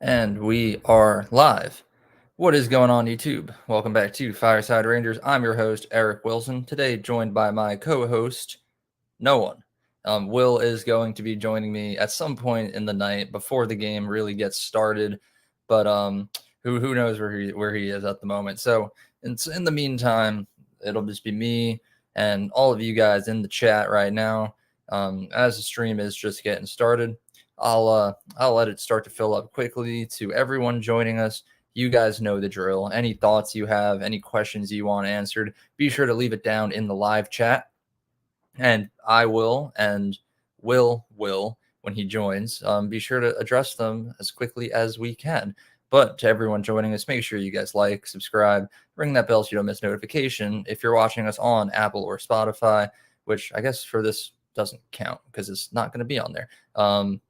And we are live. What is going on, YouTube? Welcome back to Fireside Rangers. I'm your host, Eric Wilson. Today, joined by my co host, no one. Will is going to be joining me at some point in the night before the game really gets started, but who knows where he is at the moment. So in the meantime, it'll just be me and all of you guys in the chat right now. As the stream is just getting started, I'll let it start to fill up quickly. To everyone joining us, you guys know the drill. Any thoughts you have, any questions you want answered, be sure to leave it down in the live chat, and I will, and will when he joins, be sure to address them as quickly as we can. But to everyone joining us, make sure you guys like, subscribe, ring that bell so you don't miss notification. If you're watching us on Apple or Spotify, which I guess for this doesn't count because it's not going to be on there.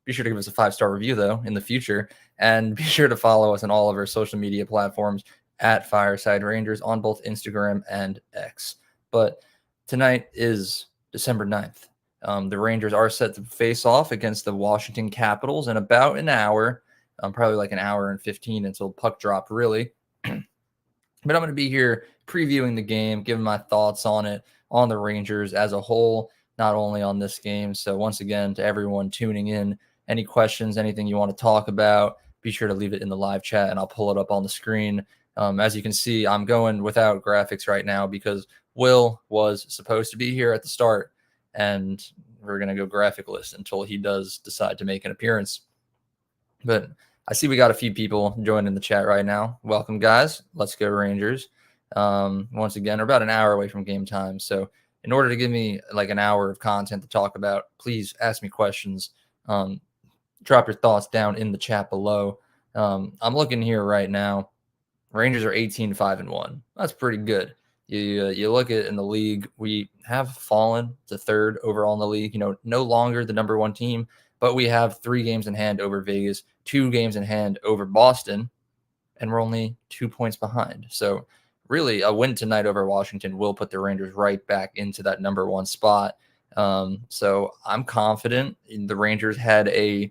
Be sure to give us a 5-star review though in the future, and be sure to follow us on all of our social media platforms at Fireside Rangers on both Instagram and X. But tonight is December 9th. The Rangers are set to face off against the Washington Capitals in about an hour, probably like an hour and 15 until puck drop, really. But I'm going to be here previewing the game, giving my thoughts on it, on the Rangers as a whole, not only on this game. So once again, to everyone tuning in, any questions, anything you want to talk about, be sure to leave it in the live chat and I'll pull it up on the screen. As you can see, I'm going without graphics right now because Will was supposed to be here at the start, and we're going to go graphicless until he does decide to make an appearance. But I see we got a few people joining the chat right now. Welcome, guys. Let's go Rangers. Once again, we're about an hour away from game time. So in order to give me like an hour of content to talk about, please ask me questions. Drop your thoughts down in the chat below. I'm looking here right now. Rangers are 18-5-1. That's pretty good. You look at in the league, we have fallen to third overall in the league. No longer the number one team, but we have 3 games in hand over Vegas, 2 games in hand over Boston, and we're only 2 points behind. So really, a win tonight over Washington will put the Rangers right back into that number one spot. So I'm confident. The Rangers had a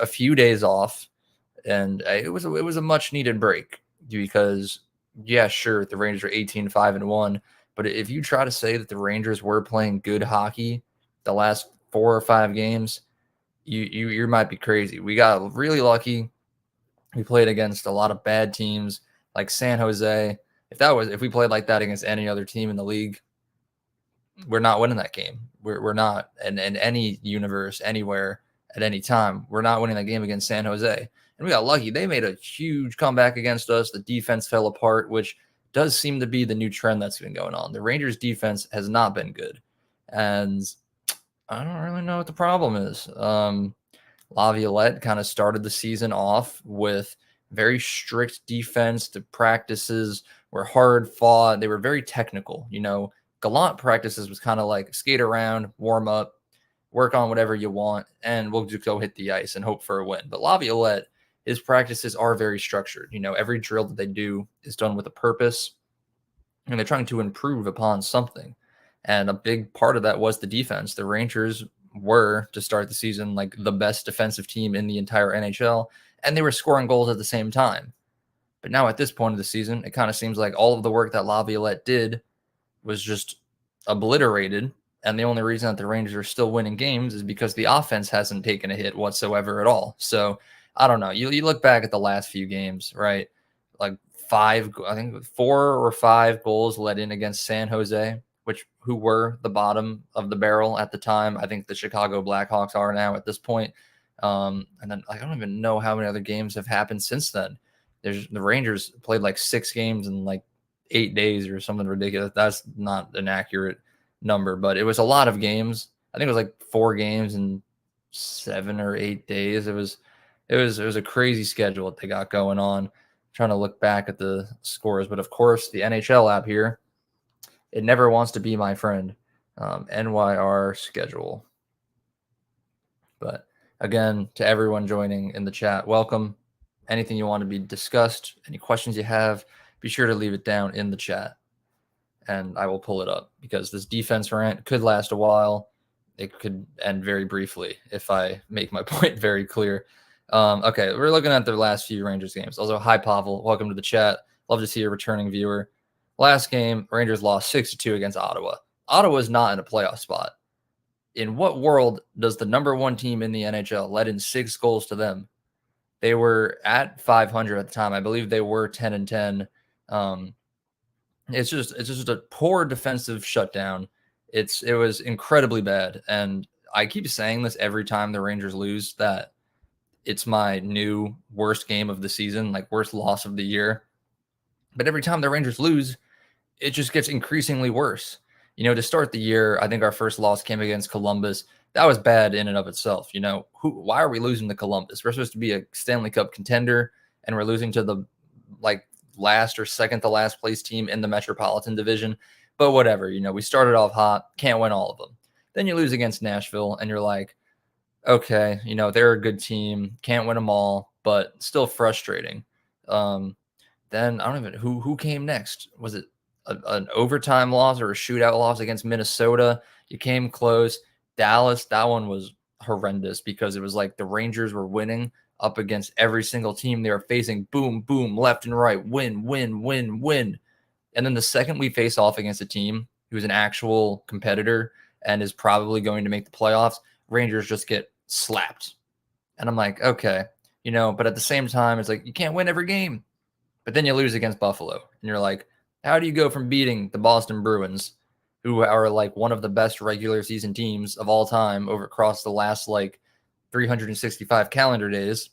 few days off, and it was a much needed break because, yeah, sure, the Rangers are 18-5-1, but if you try to say that the Rangers were playing good hockey the last 4 or 5 games, you might be crazy. We got really lucky. We played against a lot of bad teams like San Jose. If we played like that against any other team in the league, we're not winning that game. We're not in any universe, anywhere, at any time. We're not winning that game against San Jose. And we got lucky. They made a huge comeback against us. The defense fell apart, which does seem to be the new trend that's been going on. The Rangers defense has not been good. And I don't really know what the problem is. Laviolette kind of started the season off with very strict defense. The practices were hard fought. They were very technical. Gallant practices was kind of like skate around, warm up, work on whatever you want, and we'll just go hit the ice and hope for a win. But Laviolette, his practices are very structured. Every drill that they do is done with a purpose, and they're trying to improve upon something. And a big part of that was the defense. The Rangers were, to start the season, like the best defensive team in the entire NHL, and they were scoring goals at the same time. But now at this point of the season, it kind of seems like all of the work that Laviolette did was just obliterated. And the only reason that the Rangers are still winning games is because the offense hasn't taken a hit whatsoever at all. So I don't know. You look back at the last few games, right? Like 4 or 5 goals let in against San Jose, who were the bottom of the barrel at the time. I think the Chicago Blackhawks are now at this point. And then I don't even know how many other games have happened since then. The Rangers played like 6 games in like 8 days or something ridiculous. That's not an accurate number, but it was a lot of games. I think it was like 4 games in 7 or 8 days. It was a crazy schedule that they got going on. I'm trying to look back at the scores, but of course the NHL app here, it never wants to be my friend. NYR schedule. But again, to everyone joining in the chat, welcome. Anything you want to be discussed, any questions you have, be sure to leave it down in the chat, and I will pull it up because this defense rant could last a while. It could end very briefly if I make my point very clear. Okay, we're looking at their last few Rangers games. Also, hi Pavel, welcome to the chat. Love to see a returning viewer. Last game, Rangers lost 6-2 against Ottawa. Ottawa is not in a playoff spot. In what world does the number one team in the NHL let in 6 goals to them? They were at 500 at the time. I believe they were 10-10. It's just a poor defensive shutdown. It was incredibly bad, and I keep saying this every time the Rangers lose, that it's my new worst game of the season, like worst loss of the year. But every time the Rangers lose, it just gets increasingly worse. To start the year, I think our first loss came against Columbus. That was bad in and of itself. Why are we losing to Columbus? We're supposed to be a Stanley Cup contender, and we're losing to the like last or second to last place team in the Metropolitan Division. But whatever, we started off hot, can't win all of them. Then you lose against Nashville, and you're like, okay, they're a good team, can't win them all, but still frustrating. Then I don't even who came next. Was it an overtime loss or a shootout loss against Minnesota? You came close. Dallas, that one was horrendous because it was like the Rangers were winning up against every single team they were facing. Boom, boom, left and right, win, win, win, win. And then the second we face off against a team who's an actual competitor and is probably going to make the playoffs, Rangers just get slapped. And I'm like, okay, but at the same time, it's like you can't win every game. But then you lose against Buffalo, and you're like, how do you go from beating the Boston Bruins, who are like one of the best regular season teams of all time across the last like 365 calendar days,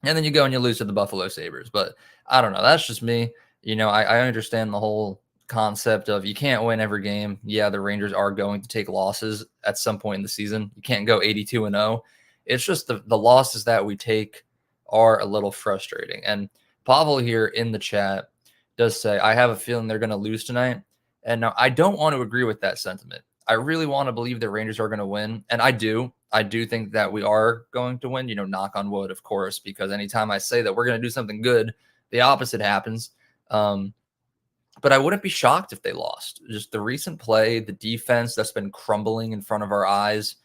and then you go and you lose to the Buffalo Sabres? But I don't know. That's just me. I understand the whole concept of you can't win every game. Yeah, the Rangers are going to take losses at some point in the season. You can't go 82-0. It's just the losses that we take are a little frustrating. And Pavel here in the chat does say, I have a feeling they're going to lose tonight. And now I don't want to agree with that sentiment. I really want to believe the Rangers are going to win. And I do. I do think that we are going to win, knock on wood, of course, because anytime I say that we're going to do something good, the opposite happens. But I wouldn't be shocked if they lost. Just the recent play, the defense that's been crumbling in front of our eyes,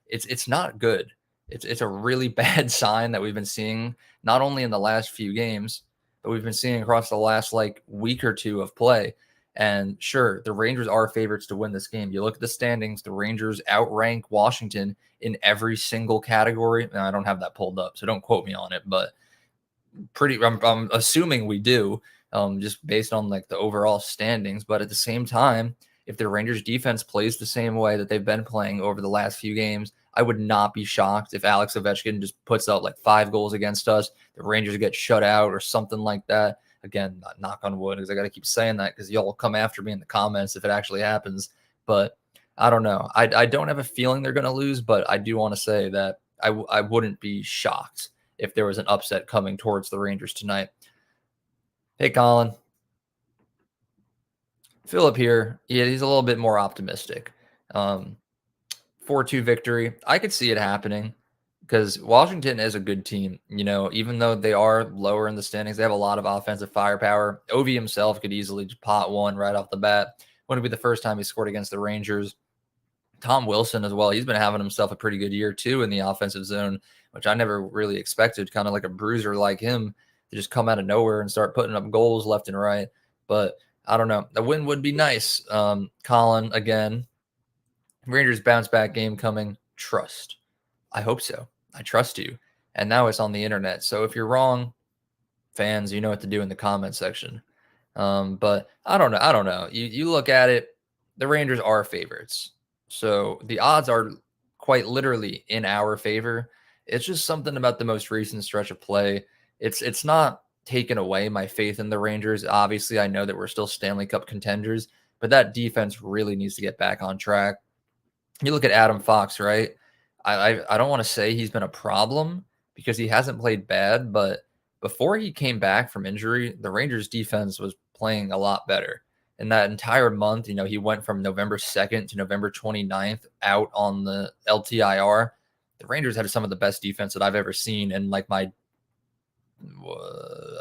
it's not good. It's a really bad sign that we've been seeing, not only in the last few games, but we've been seeing across the last like week or two of play. And sure, the Rangers are favorites to win this game. You look at the standings, the Rangers outrank Washington in every single category. Now, I don't have that pulled up, so don't quote me on it, but I'm assuming we do, just based on like the overall standings. But at the same time, if the Rangers defense plays the same way that they've been playing over the last few games, I would not be shocked if Alex Ovechkin just puts out like 5 goals against us, the Rangers get shut out or something like that. Again, knock on wood, because I got to keep saying that because y'all will come after me in the comments if it actually happens. But I don't know. I don't have a feeling they're going to lose, but I do want to say that I wouldn't be shocked if there was an upset coming towards the Rangers tonight. Hey, Collin. Philip here. Yeah, he's a little bit more optimistic. 4-2 victory. I could see it happening because Washington is a good team. Even though they are lower in the standings, they have a lot of offensive firepower. Ovi himself could easily pot one right off the bat. Wouldn't be the first time he scored against the Rangers. Tom Wilson as well. He's been having himself a pretty good year too in the offensive zone, which I never really expected. Kind of like a bruiser like him to just come out of nowhere and start putting up goals left and right. But I don't know. A win would be nice. Collin, again, Rangers bounce back game coming. Trust. I hope so. I trust you. And now it's on the internet. So if you're wrong, fans, you know what to do in the comment section. But I don't know. I don't know. You look at it, the Rangers are favorites. So the odds are quite literally in our favor. It's just something about the most recent stretch of play. It's not taken away my faith in the Rangers. Obviously, I know that we're still Stanley Cup contenders, but that defense really needs to get back on track. You look at Adam Fox, right? I don't want to say he's been a problem because he hasn't played bad, but before he came back from injury, the Rangers defense was playing a lot better. In that entire month, he went from November 2nd to November 29th out on the LTIR. The Rangers had some of the best defense that I've ever seen in like I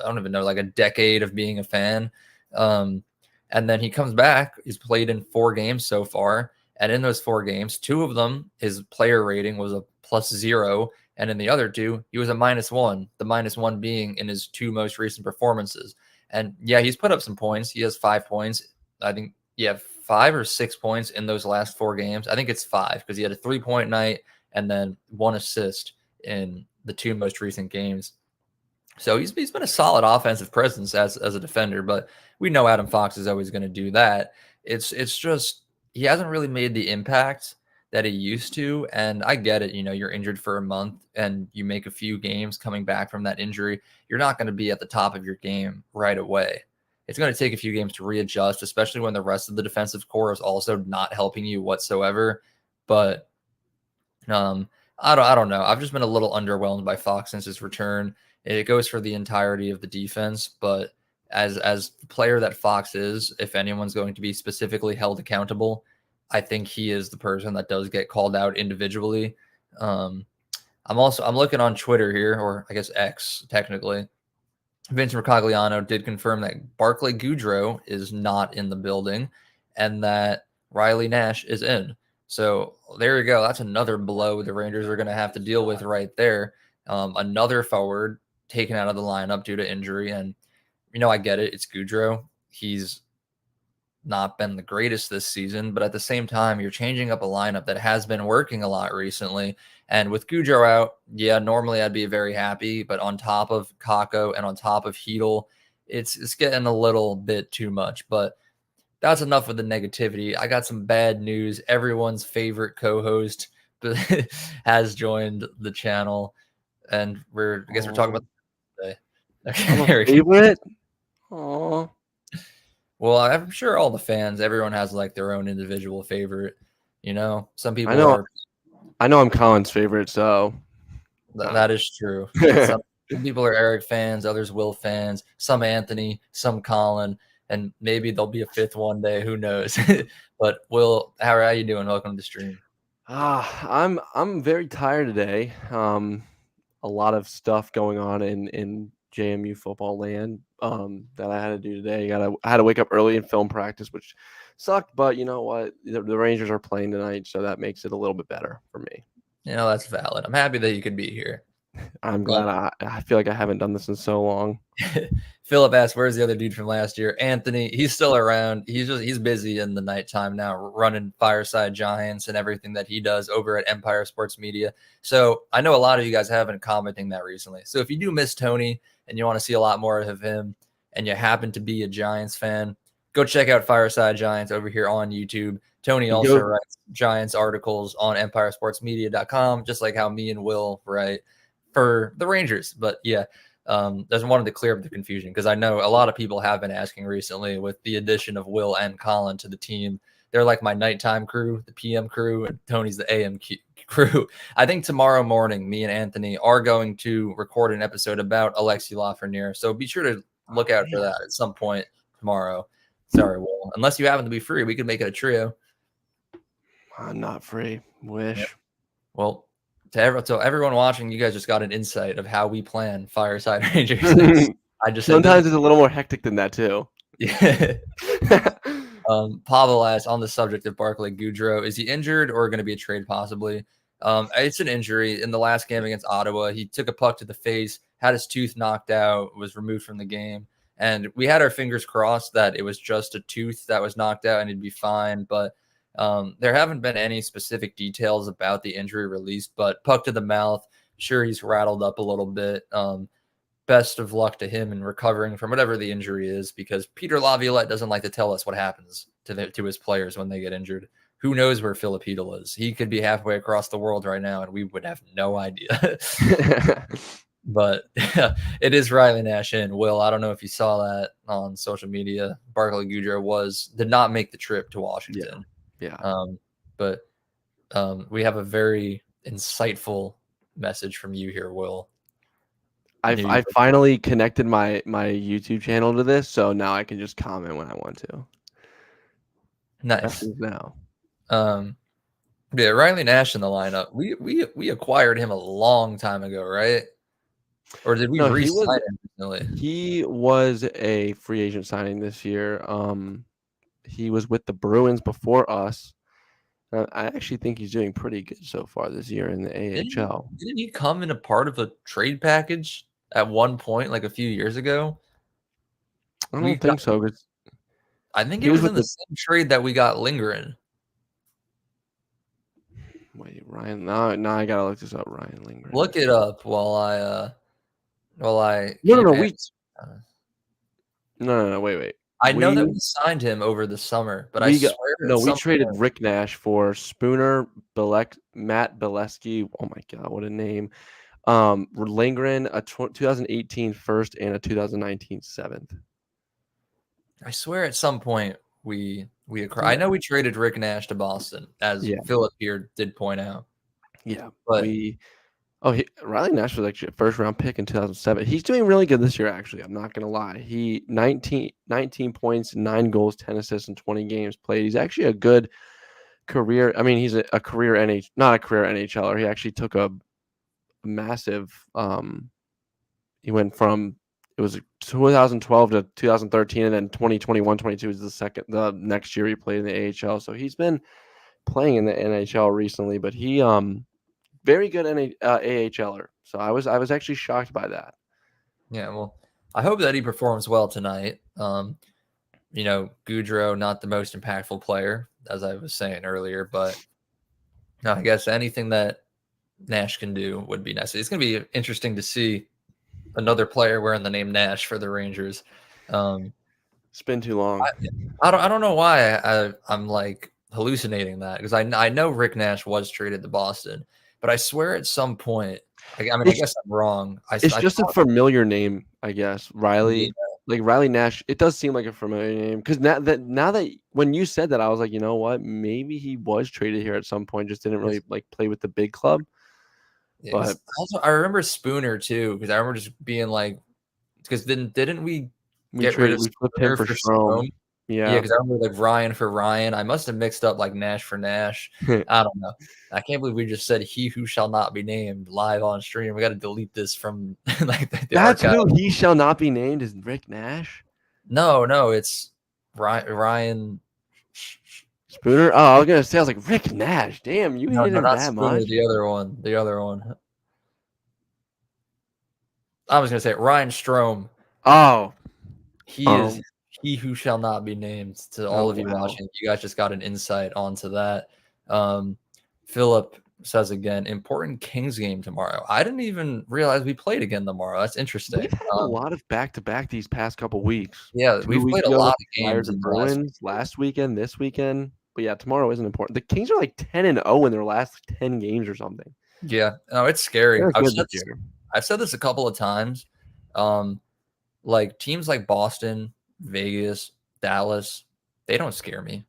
don't even know, like a decade of being a fan. And then he comes back. He's played in 4 games so far, And in those 4 games, 2 of them, his player rating was a +0, and in the other 2, he was a -1. The -1 being in his 2 most recent performances. And yeah, he's put up some points. He has 5 points. I think, yeah, 5 or 6 points in those last 4 games. I think it's 5 because he had a 3-point night and then 1 assist in the 2 most recent games. So he's been a solid offensive presence as a defender, but we know Adam Fox is always going to do that. It's just he hasn't really made the impact that he used to, and I get it. You're injured for a month and you make a few games coming back from that injury. You're not going to be at the top of your game right away. It's going to take a few games to readjust, especially when the rest of the defensive core is also not helping you whatsoever. But um, I don't know. I've just been a little underwhelmed by Fox since his return. It goes for the entirety of the defense, but as the player that Fox is, if anyone's going to be specifically held accountable, I think he is the person that does get called out individually. Um, I'm looking on Twitter here, or I guess X technically. Vince Mercogliano did confirm that Barclay Goodrow is not in the building and that Riley Nash is in. So there you go. That's another blow the Rangers are going to have to deal with right there. Another forward taken out of the lineup due to injury. And, I get it. It's Goodrow. He's not been the greatest this season, but at the same time, you're changing up a lineup that has been working a lot recently. And with Goodrow out, yeah, normally I'd be very happy, but on top of Kako and on top of Hedel, it's getting a little bit too much. But that's enough of the negativity. I got some bad news. Everyone's favorite co-host has joined the channel, and I guess we're talking about today. Okay, I'm a favorite. Oh, well, I'm sure all the fans, everyone has like their own individual favorite. Some I people know. are. I know I'm Collin's favorite, so That is true. Some people are Eric fans, others Will fans, some Anthony, some Collin, and maybe there'll be a fifth one day. Who knows? But Will, how are you doing? Welcome to the stream. I'm very tired today. A lot of stuff going on in JMU football land that I had to do today. I had to wake up early and film practice, which sucked. But you know what? The Rangers are playing tonight, so that makes it a little bit better for me. That's valid. I'm happy that you could be here. I'm glad. I feel like I haven't done this in so long. Philip asked, "Where's the other dude from last year?" Anthony, he's still around. He's busy in the nighttime now, running Fireside Giants and everything that he does over at Empire Sports Media. So I know a lot of you guys have been commenting that recently. So if you do miss Tony and you want to see a lot more of him, and you happen to be a Giants fan, go check out Fireside Giants over here on YouTube. Tony also writes Giants articles on EmpireSportsMedia.com, just like how me and Will write for the Rangers. But yeah. Just wanted to clear up the confusion because I know a lot of people have been asking recently with the addition of Will and Collin to the team. They're like my nighttime crew, the PM crew, and Tony's the AM crew. I think tomorrow morning, me and Anthony are going to record an episode about Alexi Lafreniere. So be sure to look out for that at some point tomorrow. Sorry, Will. Unless you happen to be free, we could make it a trio. I'm not free. Wish. Yep. Well, so everyone watching, you guys just got an insight of how we plan Fireside Rangers. I just sometimes it's a little more hectic than that too. Yeah. Pavel asked on the subject of Barclay Goodrow, is he injured or going to be a trade possibly? It's an injury. In the last game against Ottawa, he took a puck to the face, had his tooth knocked out, was removed from the game. And we had our fingers crossed that it was just a tooth that was knocked out and he'd be fine. But there haven't been any specific details about the injury released, but puck to the mouth. Sure, he's rattled up a little bit. Best of luck to him in recovering from whatever the injury is, because Peter Laviolette doesn't like to tell us what happens to his players when they get injured. Who knows where Philip Hedel is? He could be halfway across the world right now, and we would have no idea. But it is Riley Nash in. Will, I don't know if you saw that on social media. Barclay Goodrow did not make the trip to Washington. Yeah. But we have a very insightful message from you here, Will. I finally connected my YouTube channel to this, so now I can just comment when I want to. Nice. Now. Yeah, Riley Nash in the lineup. We acquired him a long time ago, right? Or did we re-sign him recently? He was a free agent signing this year. He was with the Bruins before us, I actually think he's doing pretty good so far this year in the AHL. Didn't he come in a part of a trade package at one point, like a few years ago? I We don't got, think so because I think he it was was with in the the same trade that we got Lingering. wait Ryan. Now I gotta look this up. Ryan Lindgren. Look it up while I No. keep No. Wait. I know that We we signed him over the summer, but I we got swear at no. We some traded point Rick Nash for Spooner, Matt Beleskey. Oh my god, what a name! Lindgren, a 2018 first and a 2019 seventh. I swear at some point I Yeah. know we traded Rick Nash to Boston, as Yeah. Philip here did point out. Yeah. But Riley Nash was actually a first round pick in 2007. He's doing really good this year, actually. I'm not going to lie. He 19 points, 9 goals, 10 assists in 20 games played. He's actually a good career. I mean, he's a career not a career NHLer. He actually took a massive, he went from, it was 2012 to 2013, and then 2021, 22 is the next year he played in the AHL. So he's been playing in the NHL recently, but he, very good AHLer. So I was actually shocked by that. yeah, well, I hope that he performs well tonight. Goudreau, not the most impactful player, as I was saying earlier, but no, I guess anything that Nash can do would be nice. It's going to be interesting to see another player wearing the name Nash for the Rangers. It's been too long. I don't know why I'm like hallucinating that, because I know Rick Nash was traded to Boston, but I swear at some point, I mean, I It's guess I'm wrong. I just a thought, familiar name, I guess. yeah, Like Riley Nash. It does seem like a familiar name because now that when you said that, I was like, you know what? Maybe he was traded here at some point. Just didn't really like play with the big club. But also I remember Spooner too, because I remember just being like, because didn't we get rid of we flipped him Spooner for for Strome? Strome. Yeah, Yeah. because I remember like Ryan for Ryan. I must have mixed up like Nash for Nash. I don't know. I can't believe we just said "he who shall not be named" live on stream. We got to delete this from like the That's archive. who he shall not be named is Rick Nash. No, it's Ryan. Spooner. Oh, I was gonna say, I was like Rick Nash. Damn, you No, hated no, him not that Spooner. much. The other one. The other one. I was gonna say Ryan Strome. Oh. He is Oh. he who shall not be named. To Oh all of you wow. watching, you guys just got an insight onto that. Philip says again, important Kings game tomorrow. I didn't even realize we played again tomorrow. That's interesting. We've had a lot of back-to-back these past couple weeks. Yeah, 2 we've weeks played a ago lot with of the Flyers games and in the last Bruins, few days. last weekend, this weekend. But yeah, tomorrow isn't important. The Kings are like 10-0 in their last 10 games or something. Yeah, no, it's scary. They're good this year. I've said this a couple of times. Like teams like Boston, Vegas, Dallas, they don't scare me.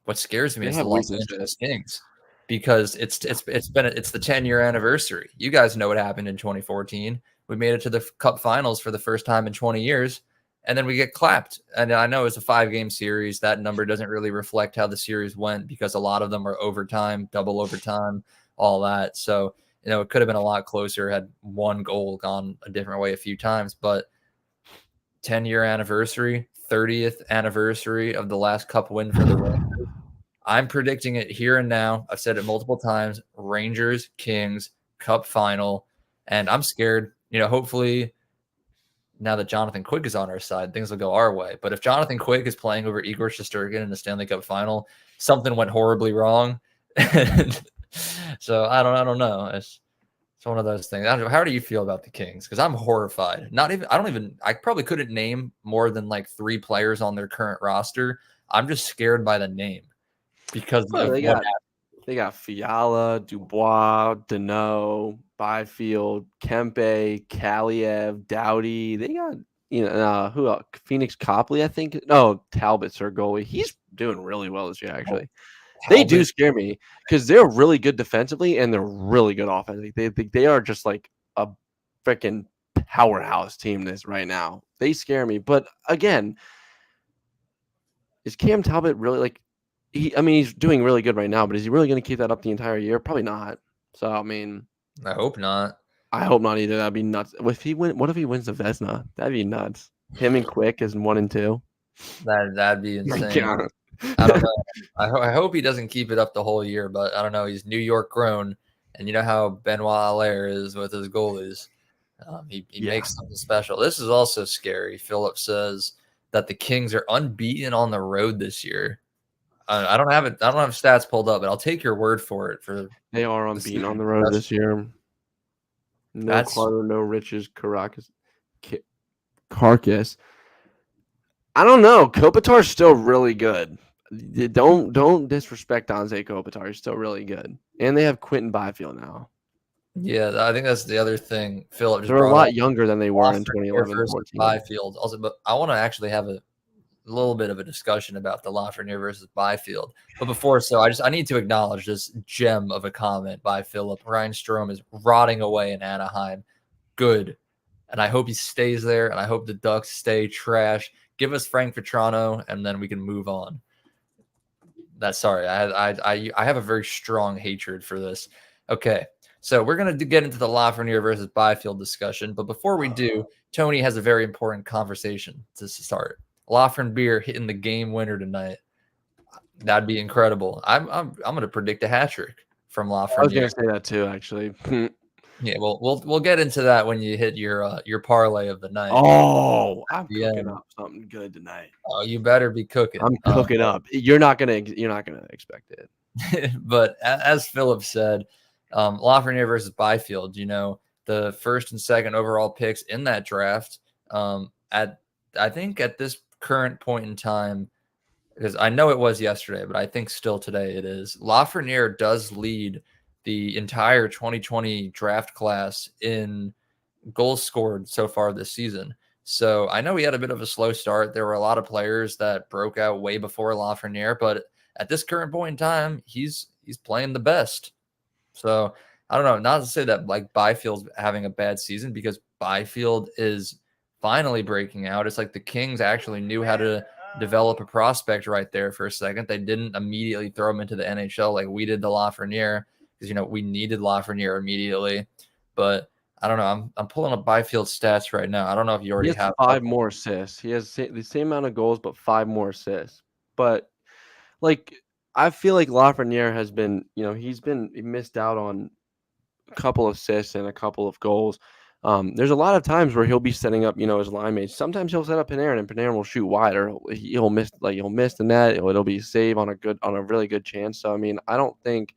What scares me They is the have Los weaknesses. Angeles Kings, because it's the 10-year anniversary. You guys know what happened in 2014. We made it to the Cup Finals for the first time in 20 years, and then we get clapped. And I know it's a 5-game series. That number doesn't really reflect how the series went, because a lot of them are overtime, double overtime, all that. So it could have been a lot closer had one goal gone a different way a few times. But 10-year anniversary, 30th anniversary of the last Cup win for the Rangers. I'm predicting it here and now. I've said it multiple times. Rangers, Kings, Cup final. And I'm scared. Hopefully now that Jonathan Quick is on our side, things will go our way. But if Jonathan Quick is playing over Igor Shesterkin in the Stanley Cup final, something went horribly wrong. So I don't know. It's one of those things. How do you feel about the Kings? Because I'm horrified. I probably couldn't name more than like 3 players on their current roster. I'm just scared by the name because Well, of they what got they got Fiala, Dubois, Deneau, Byfield, Kempe, Kaliev, Doughty. They got who else? Phoenix Copley, I think. No, Talbot's their goalie. He's doing really well this year, actually. They do scare me because they're really good defensively and they're really good offensively. They are just like a freaking powerhouse team this right now. They scare me. But again, is Cam Talbot really like he's doing really good right now, but is he really going to keep that up the entire year? Probably not. So I mean, I hope not. I hope not either. That'd be nuts. What if he wins the Vezina? That'd be nuts. Him and Quick is 1 and 2. That'd be My insane. God. I don't know. I hope he doesn't keep it up the whole year, but I don't know. He's New York grown, and you know how Benoit Allaire is with his goalies. He Yeah. makes something special. This is also scary. Philip says that the Kings are unbeaten on the road this year. I don't have it. I don't have stats pulled up, but I'll take your word for it. For They are the unbeaten on season. the road this year. No That's Carter, no Riches, Carcass. I don't know. Kopitar's still really good. Don't disrespect Anze Kopitar. He's still really good. And they have Quentin Byfield now. yeah. I think that's the other thing Philip just They're a brought up. lot younger than they were in Lafreniere versus 2011-14. Byfield. Also, but I want to actually have a little bit of a discussion about the Lafreniere versus Byfield. But before so, I need to acknowledge this gem of a comment by Philip. Ryan Strome is rotting away in Anaheim. Good. And I hope he stays there, and I hope the Ducks stay trash. Give us Frank Petrano, and then we can move on. That's sorry. I have a very strong hatred for this. Okay. So we're going to get into the Lafreniere versus Byfield discussion. But before we do, Tony has a very important conversation to start. Lafreniere hitting the game winner tonight. That'd be incredible. I'm going to predict a hat trick from I was Lafreniere. going to say that too, actually. Yeah, well, we'll get into that when you hit your parlay of the night. Oh, I'm The cooking end. up something good tonight. Oh, you better be cooking. I'm cooking up. You're not gonna expect it. But as Philip said, Lafreniere versus Byfield, the first and second overall picks in that draft, I think at this current point in time, because I know it was yesterday, but I think still today it is, Lafreniere does lead the entire 2020 draft class in goals scored so far this season. So I know he had a bit of a slow start. There were a lot of players that broke out way before Lafreniere, but at this current point in time, he's playing the best. So I don't know. Not to say that like Byfield's having a bad season, because Byfield is finally breaking out. It's like the Kings actually knew how to develop a prospect right there for a second. They didn't immediately throw him into the NHL like we did the Lafreniere, because we needed Lafreniere immediately. But I don't know. I'm pulling up Byfield's stats right now. I don't know if you He already has have 5 more assists. He has the same amount of goals, but 5 more assists. But like, I feel like Lafreniere has been, he missed out on a couple of assists and a couple of goals. There's a lot of times where he'll be setting up, his line mates. Sometimes he'll set up Panarin, and Panarin will shoot wide, or he'll miss the net. It'll be a save on a really good chance. So I mean, I don't think,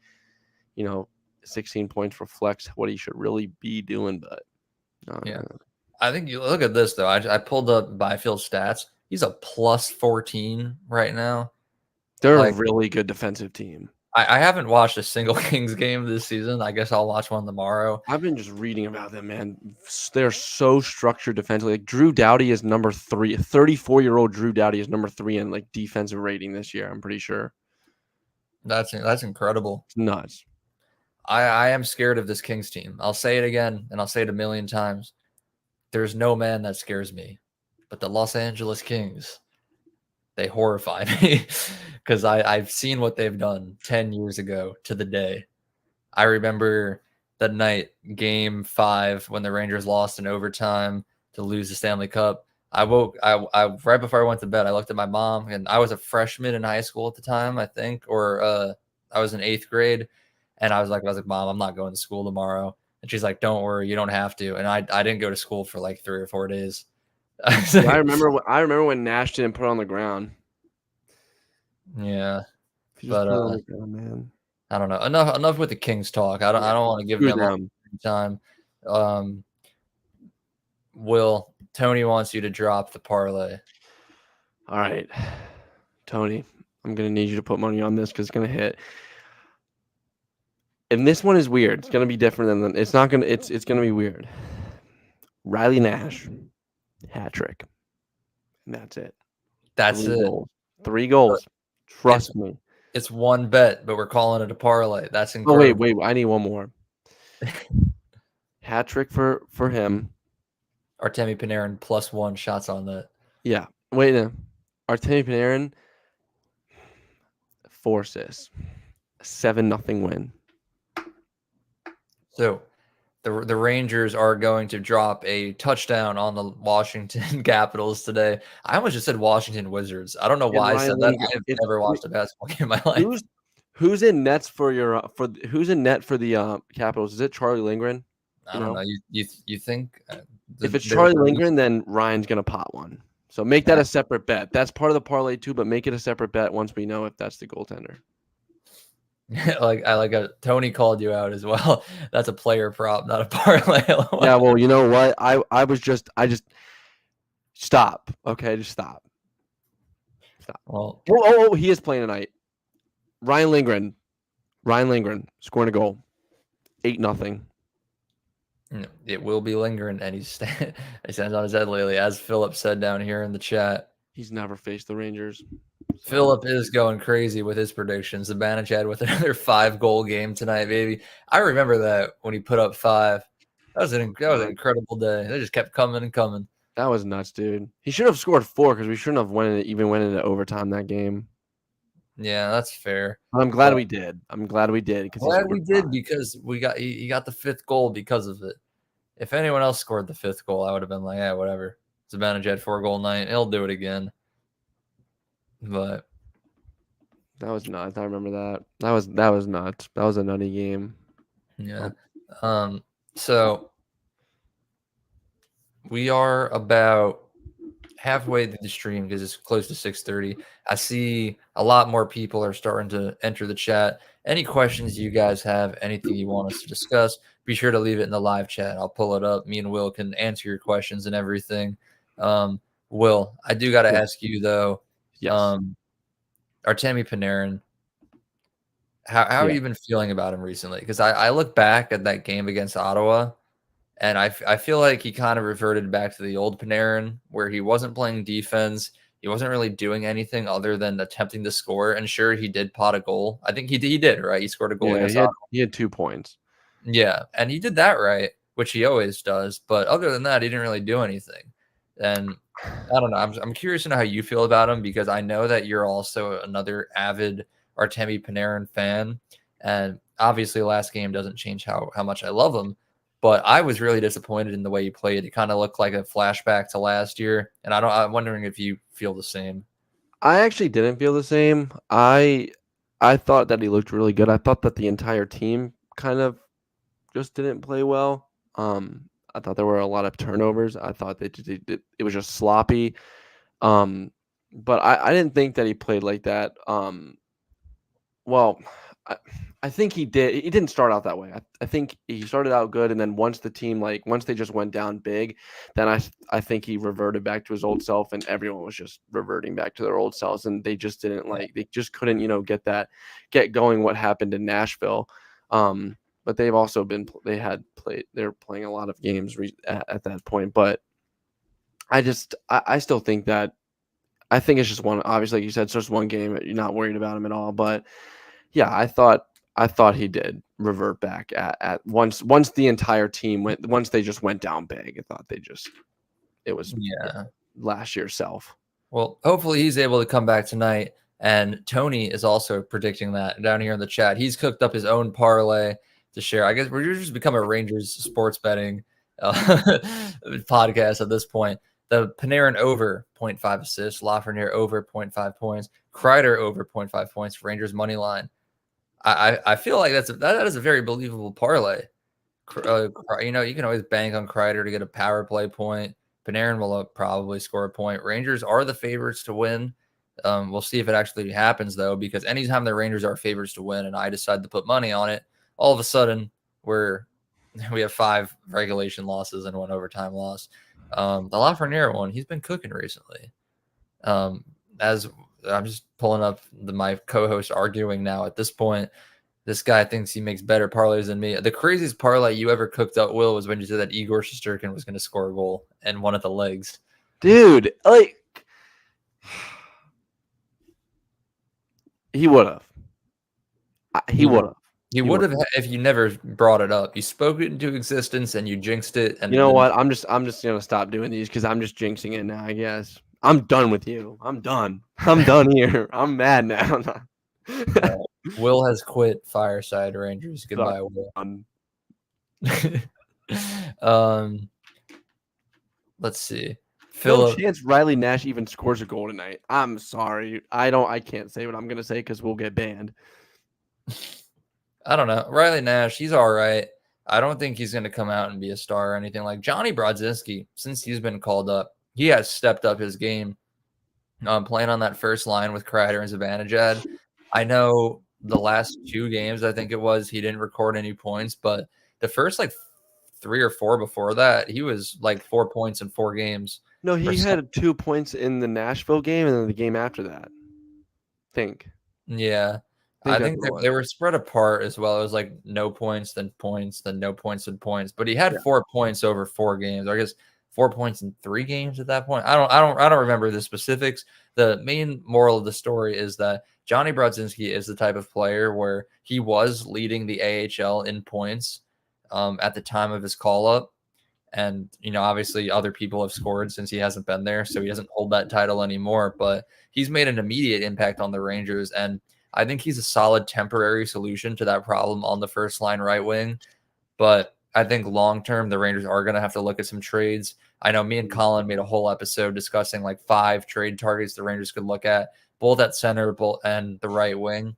16 points reflects what he should really be doing, but Yeah. I think you look at this though. I pulled up Byfield's stats. He's a plus 14 right now. they're Like, a really good defensive team. I haven't watched a single Kings game this season. I guess I'll watch one tomorrow. I've been just reading about them, man. They're so structured defensively. Like Drew Doughty is number 3. 34-year-old Drew Doughty is number 3 in like defensive rating this year. I'm pretty sure. That's incredible. It's nuts. I am scared of this Kings team. I'll say it again, and I'll say it a million times. There's no man that scares me, but the Los Angeles Kings, they horrify me, because I've seen what they've done 10 years ago to the day. I remember that night, game 5, when the Rangers lost in overtime to lose the Stanley Cup. I right before I went to bed, I looked at my mom, and I was a freshman in high school at the time, I think, or I was in 8th grade. And I was like, Mom, I'm not going to school tomorrow. And she's like, don't worry, you don't have to. And I didn't go to school for like 3 or 4 days. Yeah, I remember when Nash didn't put on the ground. Yeah. He just But put it on the ground, man. I don't know. Enough with the Kings talk. I don't want to give them all the time. Will, Tony wants you to drop the parlay. All right. Tony, I'm gonna need you to put money on this because it's gonna hit. And this one is weird. It's gonna be different than it's not gonna it's gonna be weird. Riley Nash, hat trick. And that's it. That's 3 it. goals. 3 goals. Trust me. It's one bet, but we're calling it a parlay. That's Oh incredible. wait, I need one more. Hat trick for him. Artemi Panarin +1 shots on that. Yeah. Wait no. Artemi Panarin 4 assists. 7-0 win. So the Rangers are going to drop a touchdown on the Washington Capitals today. I almost just said Washington Wizards. I don't know And why I Ryan said that. Lindgren. I've never watched a basketball game in my life. Who's in nets for your who's in net for the Capitals? Is it Charlie Lindgren? I don't know. You think If it's there's Charlie a Lindgren, then Ryan's gonna pot one. So make that a separate bet. That's part of the parlay too, but make it a separate bet once we know if that's the goaltender. Tony called you out as well. That's a player prop, not a parlay. Yeah, well, you know what? I just stop. Okay, just stop. Stop. Well, He is playing tonight. Ryan Lindgren scoring a goal. 8-0. it will be lingering, and he stands on his head lately, as Philip said down here in the chat. He's never faced the Rangers. So. Philip is going crazy with his predictions. Zibanejad with another 5-goal game tonight, baby. I remember that when he put up 5. That was an incredible day. They just kept coming and coming. That was nuts, dude. He should have scored 4 because we shouldn't have went into overtime that game. Yeah, that's fair. But I'm glad we did. Glad we did because he got the 5th goal because of it. If anyone else scored the 5th goal, I would have been like, yeah, whatever. Zibanejad 4-goal night. He'll do it again. But that was nuts. I remember that. That was nuts. That was a nutty game. Yeah. So we are about halfway through the stream because it's close to 6:30. I see a lot more people are starting to enter the chat. Any questions you guys have, anything you want us to discuss, be sure to leave it in the live chat. I'll pull it up. Me and Will can answer your questions and everything. Will, I do got to ask you though. Yes. Artemi Panarin, how have you been feeling about him recently? Because I look back at that game against Ottawa, and I feel like he kind of reverted back to the old Panarin, where he wasn't playing defense. He wasn't really doing anything other than attempting to score. And sure, he did pot a goal. I think he did, right? He scored a goal against Ottawa. He had 2 points. Yeah, and he did that right, which he always does. But other than that, he didn't really do anything. And I don't know. I'm curious to know how you feel about him, because I know that you're also another avid Artemi Panarin fan. And obviously last game doesn't change how much I love him. But I was really disappointed in the way he played. It kind of looked like a flashback to last year. And I'm wondering if you feel the same. I actually didn't feel the same. I thought that he looked really good. I thought that the entire team kind of just didn't play well. I thought there were a lot of turnovers. I thought it was just sloppy. But I didn't think that he played like that. Well, I think he did. He didn't start out that way. I think he started out good, and then once the team, once they just went down big, then I think he reverted back to his old self, and everyone was just reverting back to their old selves, and they just didn't they just couldn't, get going what happened in Nashville. But they've also they're playing a lot of games at that point. But I still think that, I think it's just one, obviously, like you said, it's just one game. You're not worried about him at all. But yeah, I thought he did revert back at once the entire team once they just went down big. I thought it was last year's self. Well, hopefully he's able to come back tonight. And Tony is also predicting that down here in the chat. He's cooked up his own parlay to share. I guess we're just become a Rangers sports betting podcast at this point. The Panarin over 0.5 assists, Lafreniere over 0.5 points, Kreider over 0.5 points, Rangers money line. I feel like that is a very believable parlay. You can always bank on Kreider to get a power play point. Panarin will probably score a point. Rangers are the favorites to win. We'll see if it actually happens, though, because anytime the Rangers are favorites to win and I decide to put money on it, all of a sudden we have 5 regulation losses and 1 overtime loss. The Lafreniere one, he's been cooking recently. As I'm just pulling up my co-host arguing now at this point, this guy thinks he makes better parlays than me. The craziest parlay you ever cooked up, Will, was when you said that Igor Shesterkin was going to score a goal and one of the legs. Dude, he would have. He would have. He would have if you never brought it up. You spoke it into existence and you jinxed it. And you know what? I'm just gonna stop doing these because I'm just jinxing it now. I guess I'm done with you. I'm done. I'm done here. I'm mad now. Will has quit Fireside Rangers. Goodbye, Will. um, let's see. No Philip, chance Riley Nash even scores a goal tonight. I'm sorry. I can't say what I'm gonna say because we'll get banned. I don't know. Riley Nash, he's all right. I don't think he's going to come out and be a star or anything. Like Johnny Brodzinski, since he's been called up, he has stepped up his game. Playing on that first line with Kreider and Zibanejad. I know the last 2 games, I think it was, he didn't record any points, but the first like 3 or 4 before that, he was like 4 points in 4 games. No, Or he something. had 2 points in the Nashville game and then the game after that. Think. Yeah. Think I that's think what it that they was. were spread apart as well. It was like no points, then no points, then points. But he had Yeah. 4 points over 4 games. Or I guess 4 points in 3 games at that point. I don't remember the specifics. The main moral of the story is that Johnny Brodzinski is the type of player where he was leading the AHL in points at the time of his call up. And, obviously other people have scored since he hasn't been there. So he doesn't hold that title anymore. But he's made an immediate impact on the Rangers. And I think he's a solid temporary solution to that problem on the first line right wing. But I think long term, the Rangers are going to have to look at some trades. I know me and Collin made a whole episode discussing like 5 trade targets the Rangers could look at, both at center both and the right wing,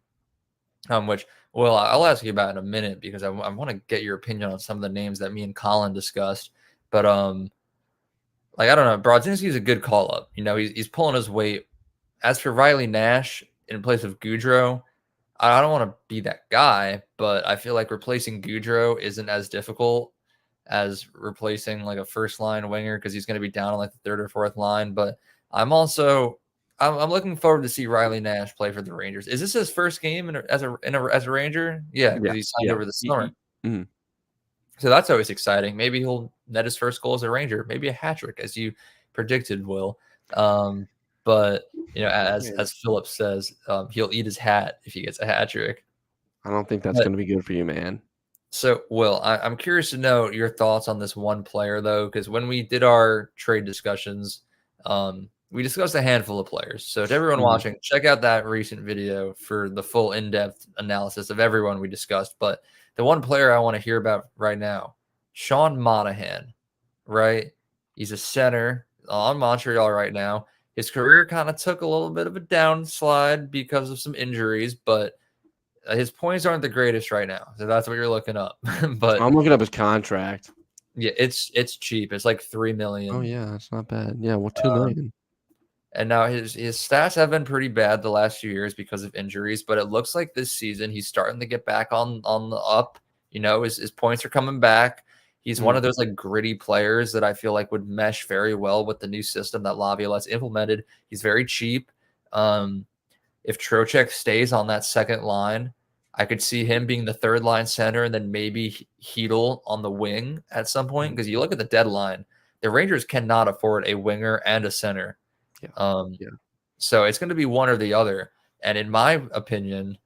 which, well, I'll ask you about in a minute because I want to get your opinion on some of the names that me and Collin discussed. But like I don't know, Brodzinski's a good call up. He's pulling his weight. As for Riley Nash in place of Goudreau, I don't want to be that guy, but I feel like replacing Goudreau isn't as difficult as replacing like a first line winger because he's going to be down on like the third or fourth line. But I'm looking forward to see Riley Nash play for the Rangers. Is this his first game as a Ranger? Yeah, because Yeah. he signed Yeah. over the summer. Mhm. So that's always exciting. Maybe he'll net his first goal as a Ranger, maybe a hat trick, as you predicted, Will. But Man, as Philip says, he'll eat his hat if he gets a hat trick. I don't think that's But gonna be good for you, man. so, Will, I'm curious to know your thoughts on this one player, though, because when we did our trade discussions, we discussed a handful of players. So, to everyone Mhm. watching, check out that recent video for the full in-depth analysis of everyone we discussed. But the one player I want to hear about right now, Sean Monahan, right? He's a center on Montreal right now. His career kind of took a little bit of a downslide because of some injuries, but his points aren't the greatest right now, so that's what you're looking up. But I'm looking up his contract. yeah, it's cheap. It's like 3 million. Oh yeah, that's not bad. Yeah, well, 2 Um, million. and now his stats have been pretty bad the last few years because of injuries, but it looks like this season he's starting to get back on the up. His points are coming back. He's one Mhm. of those like gritty players that I feel like would mesh very well with the new system that Laviolette's implemented. He's very cheap. Um, if Trocheck stays on that second line, I could see him being the third line center and then maybe Hedel on the wing at some point. Mhm. Because you look at the deadline, the Rangers cannot afford a winger and a center. Yeah. Um, Yeah. so it's going to be one or the other. And in my opinion,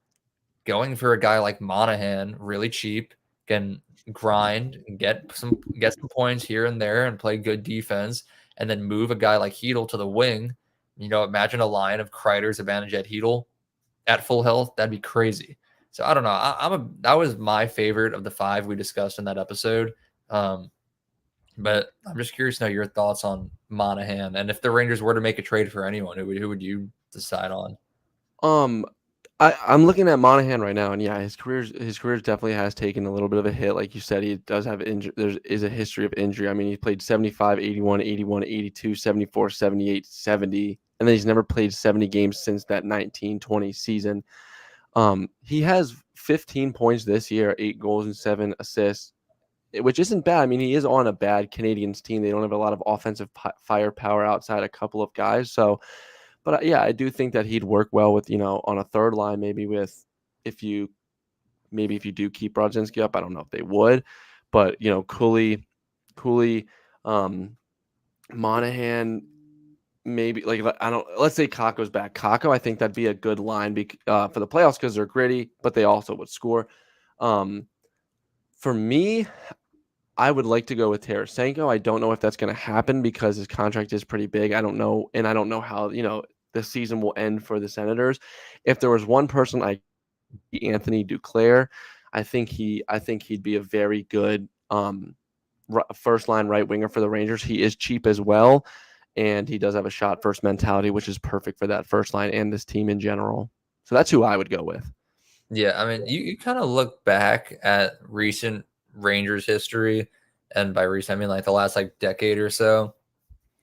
going for a guy like Monahan, really cheap, can grind and get some points here and there and play good defense, and then move a guy like Hedel to the wing. Imagine a line of Kreider's advantage at Hedel at full health. That'd be crazy. So I don't know. That was my favorite of the 5 we discussed in that episode. Um, but I'm just curious to know your thoughts on Monahan, and if the Rangers were to make a trade for anyone, who would you decide on? Um, I'm looking at Monahan right now, and yeah, his career definitely has taken a little bit of a hit. Like you said, he does have injury. There is a history of injury. I mean, he played 75, 81, 81, 82, 74, 78, 70, and then he's never played 70 games since that 1920 season. He has 15 points this year, 8 goals and 7 assists, which isn't bad. I mean, he is on a bad Canadians team. They don't have a lot of offensive firepower outside a couple of guys. So, but yeah, I do think that he'd work well with, on a third line, maybe if you if you do keep Brodzinski up. I don't know if they would, but Cooley, um, Monahan, maybe like I don't. Let's say Kako's back. Kako, I think that'd be a good line for the playoffs because they're gritty, but they also would score. Um, for me, I would like to go with Tarasenko. I don't know if that's going to happen because his contract is pretty big. I don't know, and I don't know how the season will end for the Senators. If there was one person, Anthony Duclair, I think he'd be a very good first line right winger for the Rangers. He is cheap as well, and he does have a shot first mentality, which is perfect for that first line and this team in general. So that's who I would go with. Yeah, I mean, you kind of look back at recent Rangers history, and by recent, I mean like the last like decade or so.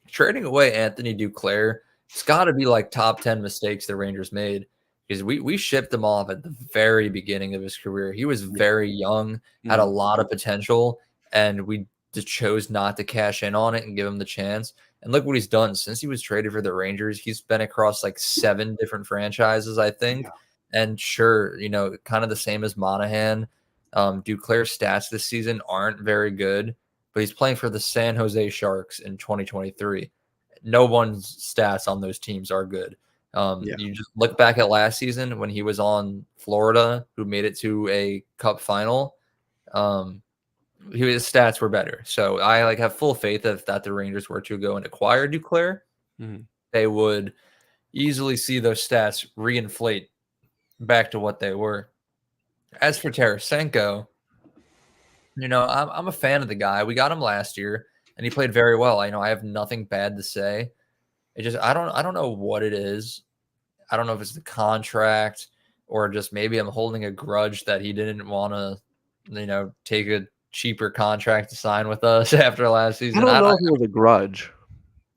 Trading away Anthony Duclair, it's got to be like top 10 mistakes the Rangers made because we shipped him off at the very beginning of his career. He was Yeah. very young, had a lot of potential, and we just chose not to cash in on it and give him the chance. And look what he's done since he was traded for the Rangers. He's been across like 7 different franchises, I think. Yeah. And sure, kind of the same as Monahan. Duclair's stats this season aren't very good, but he's playing for the San Jose Sharks in 2023. No one's stats on those teams are good. Yeah. You just look back at last season when he was on Florida, who made it to a cup final. His stats were better. So I have full faith that the Rangers were to go and acquire Duclair, they would easily see those stats reinflate back to what they were. As for Tarasenko, I'm a fan of the guy. We got him last year, and he played very well. I have nothing bad to say. It just I don't know what it is. I don't know if it's the contract or just maybe I'm holding a grudge that he didn't want to, take a cheaper contract to sign with us after last season. I don't know if it was a grudge.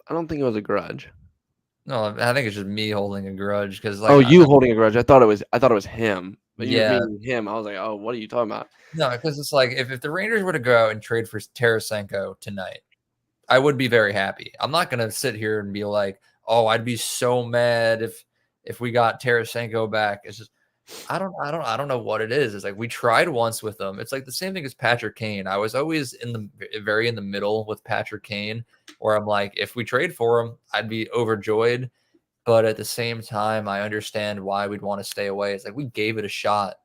I don't think it was a grudge. No, I think it's just me holding a grudge because you holding a grudge. I thought it was him. But you yeah, meaning him. I was like, oh, what are you talking about? no, because it's like if the Rangers were to go out and trade for Tarasenko tonight, I would be very happy. I'm not gonna sit here and be like, oh, I'd be so mad if we got Tarasenko back. It's just I don't know what it is. It's like we tried once with him. It's like the same thing as Patrick Kane. I was always in the middle with Patrick Kane, where I'm like, if we trade for him, I'd be overjoyed. But at the same time, I understand why we'd want to stay away. It's like we gave it a shot.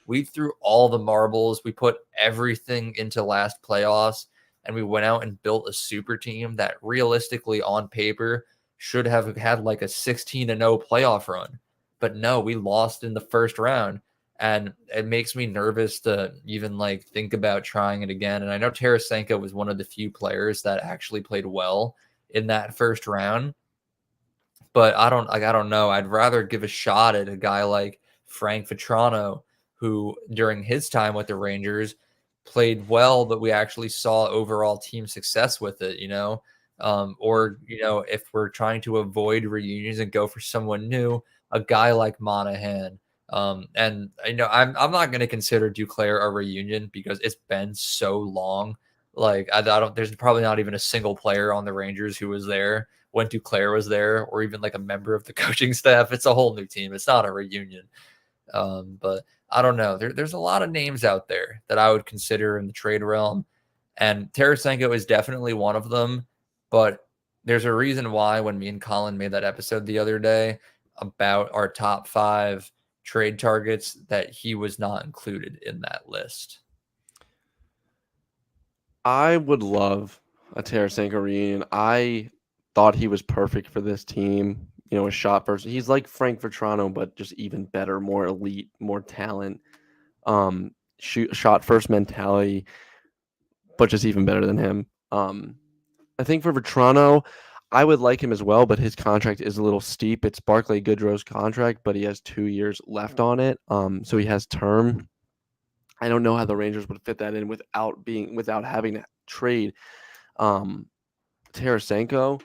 We threw all the marbles. We put everything into last playoffs, and we went out and built a super team that realistically, on paper, should have had like a 16-0 playoff run. But no, we lost in the first round, and it makes me nervous to even think about trying it again. And I know Tarasenko was one of the few players that actually played well in that first round. But I don't know. I'd rather give a shot at a guy like Frank Vetrano, who during his time with the Rangers played well, but we actually saw overall team success with it, or, if we're trying to avoid reunions and go for someone new, a guy like Monahan. And I'm not going to consider Duclair a reunion because it's been so long. I don't, there's probably not even a single player on the Rangers who was there when Duclair was there, or even a member of the coaching staff. It's a whole new team. It's not a reunion. But I don't know. There's a lot of names out there that I would consider in the trade realm, and Tarasenko is definitely one of them. But there's a reason why when me and Collin made that episode the other day about our top 5 trade targets, that he was not included in that list. I would love a Tarasenko reunion. I thought he was perfect for this team. A shot first. He's like Frank Vetrano, but just even better, more elite, more talent. Shot first mentality, but just even better than him. I think for Vetrano, I would like him as well, but his contract is a little steep. It's Barclay Goodrow's contract, but he has 2 years left on it. So he has term. I don't know how the Rangers would fit that in without having to trade Tarasenko,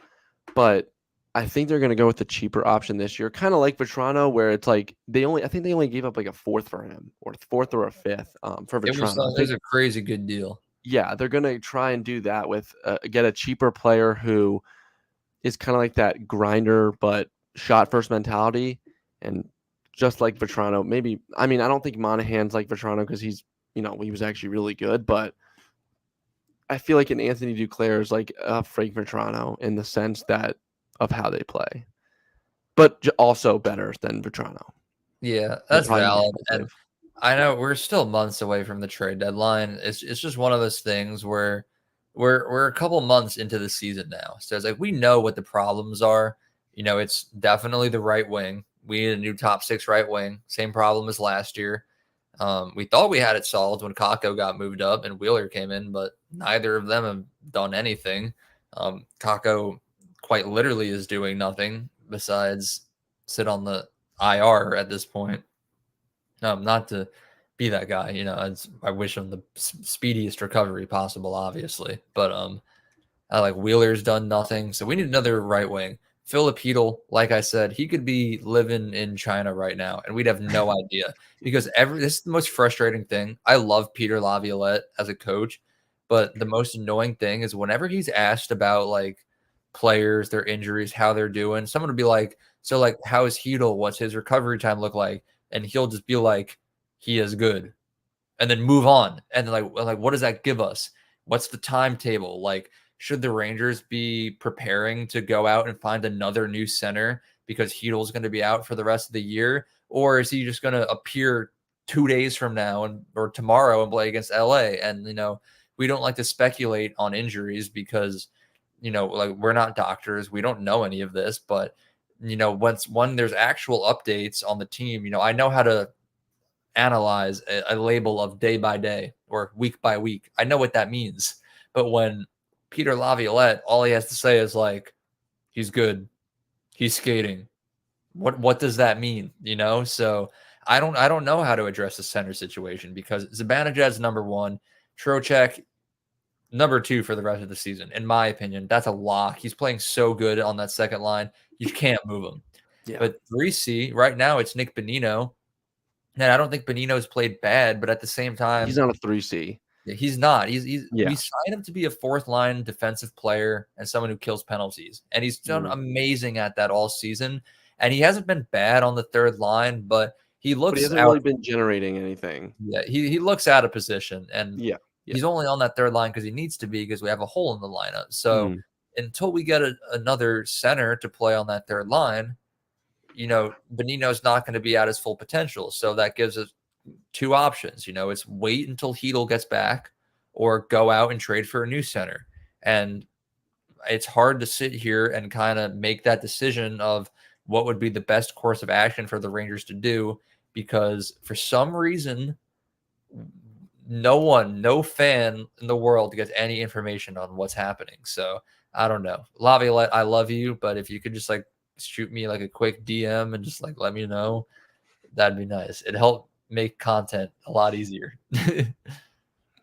but I think they're going to go with the cheaper option this year, kind of like Vetrano, where it's like they only gave up like a 4th for him, or 4th or a 5th for Vetrano. It was a crazy good deal. Yeah, they're going to try and do that with get a cheaper player who is kind of like that grinder but shot first mentality, and just like Vetrano. Maybe I don't think Monahan's like Vetrano because he's he was actually really good, but I feel like an Anthony Duclair is like Frank Vetrano in the sense that of how they play, but also better than Vetrano. Yeah, that's valid. And I know we're still months away from the trade deadline. It's just one of those things where we're a couple months into the season now. So it's like we know what the problems are. It's definitely the right wing. We need a new top 6 right wing. Same problem as last year. We thought we had it solved when Kako got moved up and Wheeler came in, but neither of them have done anything. Kako quite literally is doing nothing besides sit on the IR at this point. Not to be that guy, I wish him the speediest recovery possible, obviously, but like Wheeler's done nothing, so we need another right wing. Philip Hedl, like I said, he could be living in China right now, and we'd have no idea because this is the most frustrating thing. I love Peter Laviolette as a coach, but the most annoying thing is whenever he's asked about like players, their injuries, how they're doing, someone would be like, "So like, how is Hedl? What's his recovery time look like?" And he'll just be like, "He is good," and then move on. And like, what does that give us? What's the timetable? Like, should the Rangers be preparing to go out and find another new center because Heedle's going to be out for the rest of the year? Or is he just going to appear 2 days from now or tomorrow and play against LA? And, we don't like to speculate on injuries because, like we're not doctors. We don't know any of this. But, when there's actual updates on the team, I know how to analyze a label of day by day or week by week. I know what that means. But when Peter Laviolette, all he has to say is like, he's good, he's skating. What does that mean? So I don't know how to address the center situation because Zibanejad's number one, Trocheck number two for the rest of the season. In my opinion, that's a lock. He's playing so good on that second line, you can't move him. Yeah. But 3C right now, it's Nick Bonino. And I don't think Bonino's played bad, but at the same time, He's not a 3C. he's not. We Yeah. signed him to be a fourth line defensive player and someone who kills penalties. And he's done amazing at that all season. And he hasn't been bad on the third line, but he looks hasn't out. really been generating anything. Yeah, he looks out of position. And Yeah. he's only on that third line because he needs to be because we have a hole in the lineup. So until we get another center to play on that third line, Bonino's not going to be at his full potential. So that gives us two options. It's wait until Hedl gets back or go out and trade for a new center. And it's hard to sit here and kind of make that decision of what would be the best course of action for the Rangers to do because for some reason, no fan in the world gets any information on what's happening. So I don't know. Laviolette, I love you, but if you could just like shoot me like a quick DM and just like let me know, that'd be nice. It'd help make content a lot easier.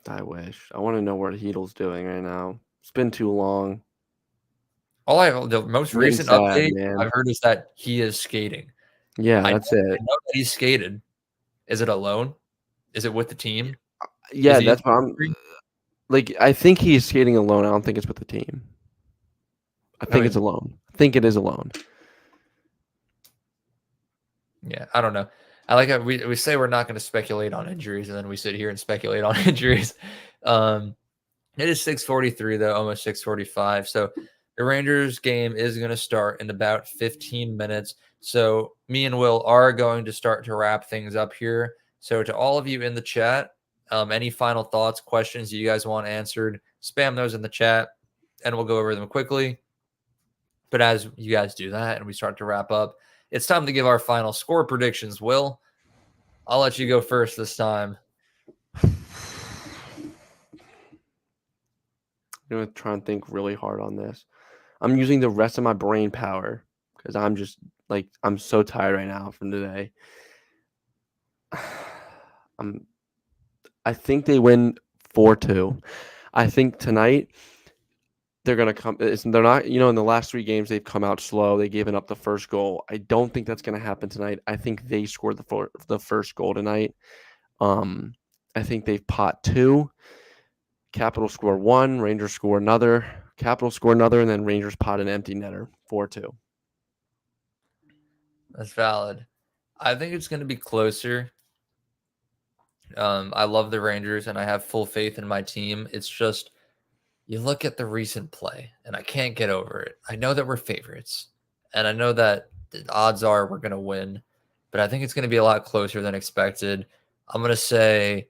I wish. I want to know what Heedle's doing right now. It's been too long. The most recent update man. I've heard is that he is skating. Yeah, that's it. I know that he's skated. Is it alone? Is it with the team? Yeah, that's what I'm like. I think he's skating alone. I don't think it's with the team. I think it's alone. I think it is alone. Yeah, I don't know. I like how we say we're not going to speculate on injuries, and then we sit here and speculate on injuries. It is 6:43 though, almost 6:45. So the Rangers game is going to start in about 15 minutes. So me and Will are going to start to wrap things up here. So to all of you in the chat, any final thoughts, questions you guys want answered, spam those in the chat, and we'll go over them quickly. But as you guys do that and we start to wrap up, it's time to give our final score predictions. Will, I'll let you go first this time. I'm going to try and think really hard on this. I'm using the rest of my brain power because I'm just like, I'm so tired right now from today. I think they win 4-2. I think tonight they're going to come. They're not, in the last 3 games, they've come out slow. They've given up the first goal. I don't think that's going to happen tonight. I think they scored the first goal tonight. I think they've pot 2. Capital score 1. Rangers score another. Capital score another. And then Rangers pot an empty netter. 4-2. That's valid. I think it's going to be closer. I love the Rangers and I have full faith in my team. It's just you look at the recent play and I can't get over it. I know that we're favorites and I know that the odds are we're going to win, but I think it's going to be a lot closer than expected. I'm going to say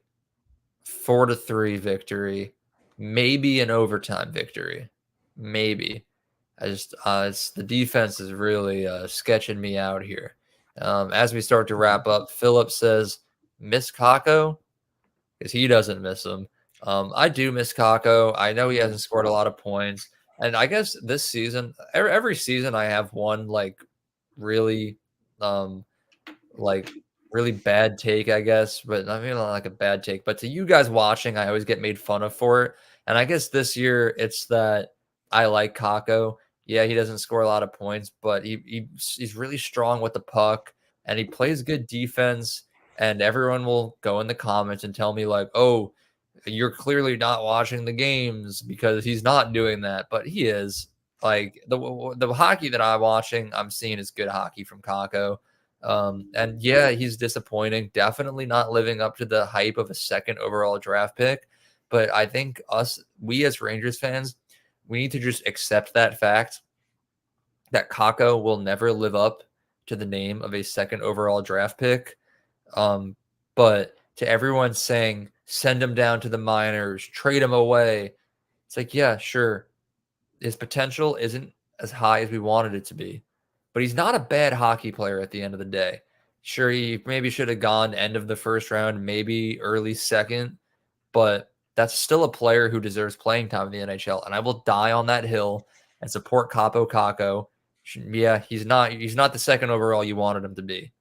4-3 victory, maybe an overtime victory. Maybe. It's the defense is really sketching me out here. As we start to wrap up, Philip says miss Kako because he doesn't miss him. I do miss Kako. I know he hasn't scored a lot of points. And I guess this season, every season, I have one really, um, like really bad take, I guess. But I mean, not like a bad take. But to you guys watching, I always get made fun of for it. And I guess this year it's that I like Kako. Yeah, he doesn't score a lot of points, but he's really strong with the puck, and he plays good defense. And everyone will go in the comments and tell me like, "Oh, you're clearly not watching the games because he's not doing that," but he is. Like the hockey that I'm watching, I'm seeing is good hockey from Kako. And yeah, he's disappointing. Definitely not living up to the hype of a second overall draft pick. But I think we as Rangers fans, we need to just accept that fact that Kako will never live up to the name of a second overall draft pick. But to everyone saying, send him down to the minors, trade him away, it's like, yeah, sure. His potential isn't as high as we wanted it to be, but he's not a bad hockey player at the end of the day. Sure, he maybe should have gone end of the first round, maybe early second, but that's still a player who deserves playing time in the NHL. And I will die on that hill and support Capo Kako. Yeah, he's not the second overall you wanted him to be,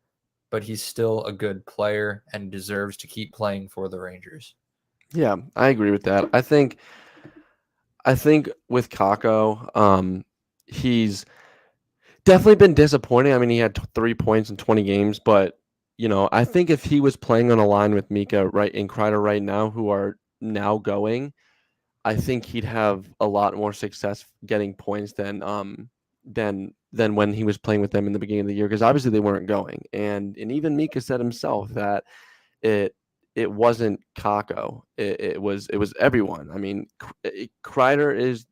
but he's still a good player and deserves to keep playing for the Rangers. Yeah, I agree with that. I think with Kako, he's definitely been disappointing. I mean, he had 3 points in 20 games, but I think if he was playing on a line with Mika and Kreider right now, who are now going, I think he'd have a lot more success getting points than when he was playing with them in the beginning of the year, because obviously they weren't going. And even Mika said himself that it wasn't Kako. It was everyone. I mean, Kreider is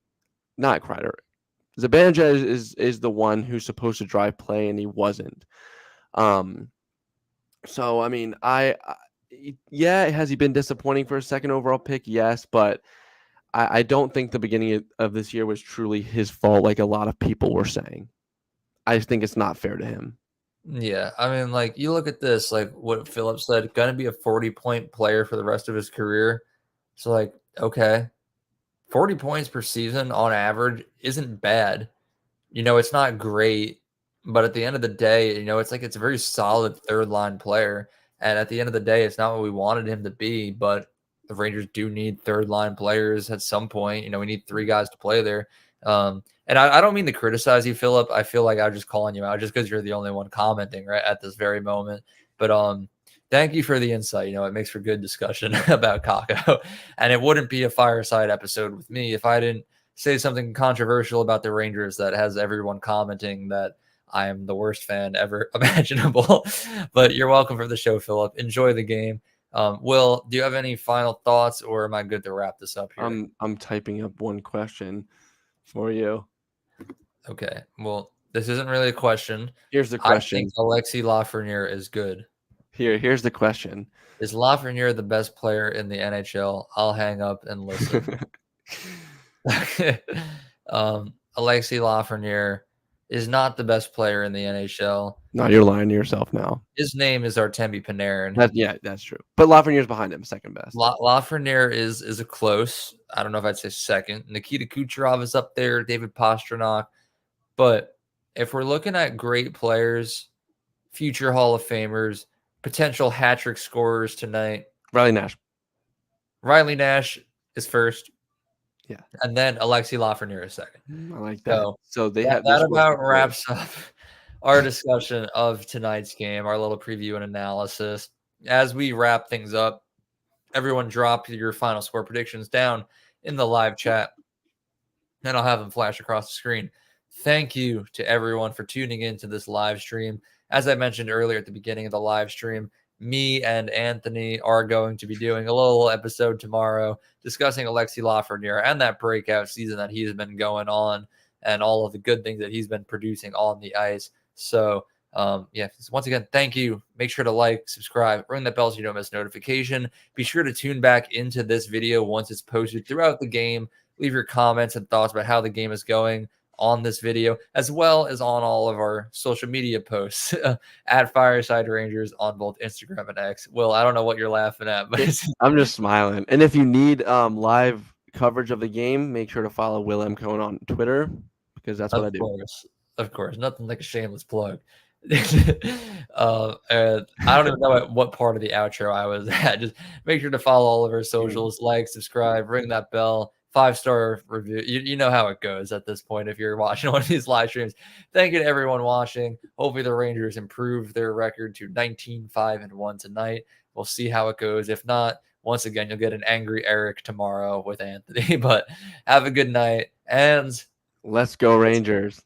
not Kreider. Zibanejad is the one who's supposed to drive play, and he wasn't. So I mean, yeah, has he been disappointing for a second overall pick? Yes, but I don't think the beginning of this year was truly his fault, like a lot of people were saying. I just think it's not fair to him. Yeah, I mean, like you look at this, like what Philip said, gonna be a 40-point player for the rest of his career. So like, okay, 40 points per season on average isn't bad. It's not great, but at the end of the day, it's a very solid third line player. And at the end of the day, it's not what we wanted him to be, but the Rangers do need third line players at some point. We need 3 guys to play there. And I don't mean to criticize you, Philip. I feel like I'm just calling you out just because you're the only one commenting right at this very moment. But thank you for the insight. It makes for good discussion about Kako. And it wouldn't be a fireside episode with me if I didn't say something controversial about the Rangers that has everyone commenting that I am the worst fan ever imaginable. But you're welcome for the show, Philip. Enjoy the game. Will, do you have any final thoughts, or am I good to wrap this up here? I'm typing up one question for you. Okay. Well, this isn't really a question. Here's the I question. think Alexis Lafreniere is good. Here's the question. Is Lafreniere the best player in the NHL? I'll hang up and listen. Alexis Lafreniere is not the best player in the NHL. No, you're lying to yourself now. His name is Artemi Panarin. That's true. But Lafreniere's behind him, second best. Lafreniere is a close. I don't know if I'd say second. Nikita Kucherov is up there. David Pastrnak. But if we're looking at great players, future Hall of Famers, potential hat-trick scorers tonight, Riley Nash is first. Yeah. And then Alexis Lafreniere is second. I like that. So that about wraps up our discussion of tonight's game, our little preview and analysis. As we wrap things up, everyone drop your final score predictions down in the live chat, and I'll have them flash across the screen. Thank you to everyone for tuning in to this live stream. As I mentioned earlier at the beginning of the live stream, me and Anthony are going to be doing a little episode tomorrow discussing Alexis Lafreniere and that breakout season that he's been going on and all of the good things that he's been producing on the ice. So, once again, thank you. Make sure to like, subscribe, ring that bell so you don't miss notification. Be sure to tune back into this video once it's posted throughout the game. Leave your comments and thoughts about how the game is going. on this video, as well as on all of our social media posts at Fireside Rangers on both Instagram and X. Will, I don't know what you're laughing at, but I'm just smiling. And if you need live coverage of the game, make sure to follow Will M. Cohen on Twitter because that's what I do. Of course, nothing like a shameless plug. And I don't even know at what part of the outro I was at. Just make sure to follow all of our socials, like, subscribe, ring that bell, 5-star review. You know how it goes at this point if you're watching one of these live streams. Thank you to everyone watching. Hopefully the Rangers improve their record to 19-5-1 tonight. We'll see how it goes. If not, once again, you'll get an angry Eric tomorrow with Anthony. But have a good night and let's go Rangers.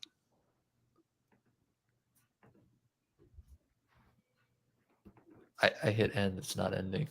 I hit end. It's not ending.